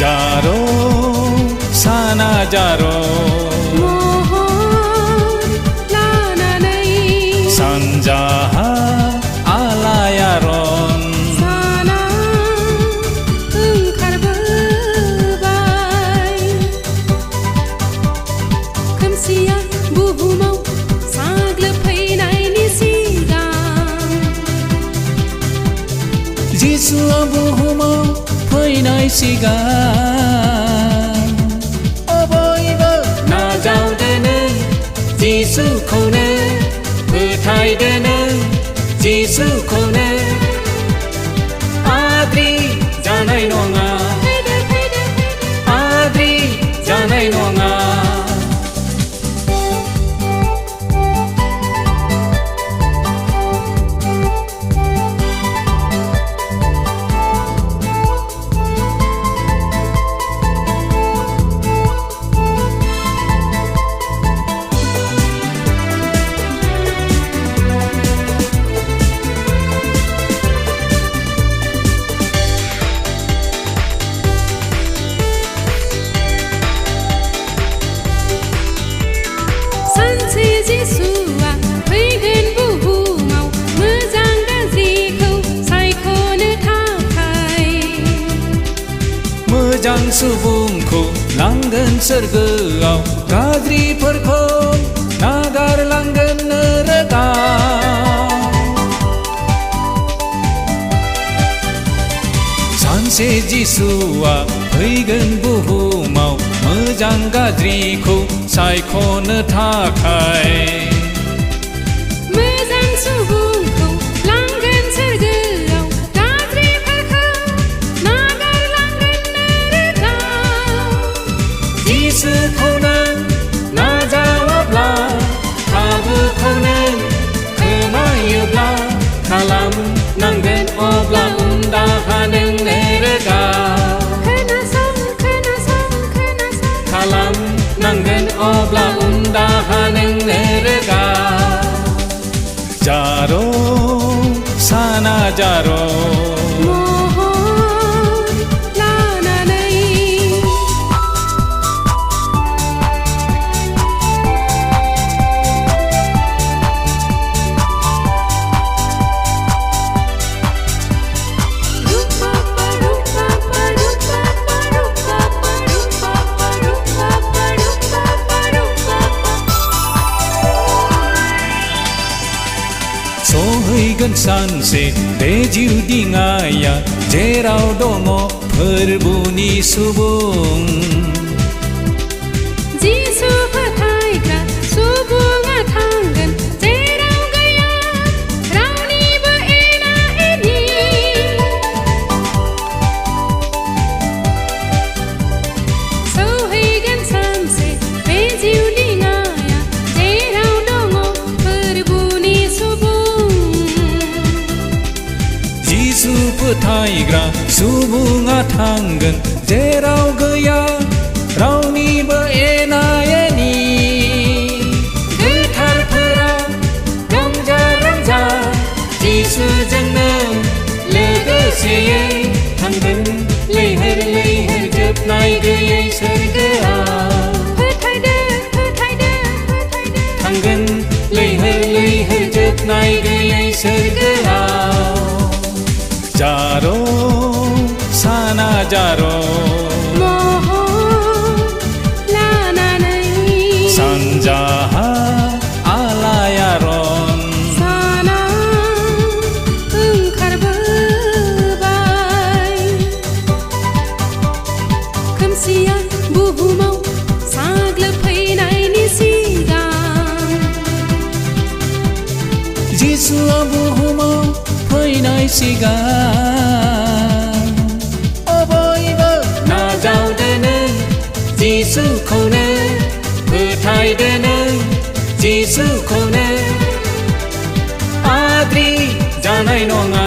जारो साना जारो महर लानानै सानजाहा आलायारन साना ओंखारबोबाय खोमसिया बुहुमाव साग्लोबफैनायनि सिगां जिसुआ बुहुमाव फैनाय सिगां बयबो नाजावदो नों जिसुखौनो फोथायदो नों जिसुखौनो आद्रि जानाय नङा आद्रि जानाय नङा जिसुआ फैगोन बुहुमाव मोजां गाज्रिखौ सायख'नो थाखाय मोजां सुबुंखौ लांगोन सोरगोआव गाज्रिफोरखौ नागारलांगोन नोरगाव सानसे जिसुआ फैगोन बुहुमाव मोजां गाज्रिखौ सायख'नो थाखाय मोजां सुबुंखौ लांगोन सोरगोआव गाज्रिफोरखौ नागारलांगोन नोरगाव जिसुखौ नों नाजावाब्ला खाबुखौ नों खोमायोब्ला खालामनांगोन अब्ला उनदाहा नों नोरगाव खालामनांगोन अब्ला उनदाहा नों नोरगाव जारो साना जारो महर लानानै सहैगोन सानसे बे जिउ दिङाया जेराव दङ फोरबुनि सुबुं जिसु फोथायग्रा सुबुङा थांगोन जेराव गैया रावनिबो एना एनि सहैगोन सानसे बे जिउ दिङाया जेराव दङ फोरबुनि सुबुं जिसु फोथायग्रा सुबुङा थांगोन जेराव गैया रावनिबो एना एनि गोथारफोरा रंजा रंजा जिसुजोंनो लोगोसेयै थांगोन लैहोर लैहोर जोबनाय गैयै सोरगोआव फोथायदो फोथायदो फोथायदो थांगोन लैहोर लैहोर जोबनाय गैयै सोरगोआव जारो साना जारो महर लानानै सानजाहा आलायारन साना ओंखारबोबाय खोमसिया बुहुमाव साग्लोबफैनायनि सिगां जिसुआ बुहुमाव फैनाय सिगां बयबो नाजावदो नों जिसुखौनो फोथायदो नों जिसुखौनो आद्रि जानाय नङा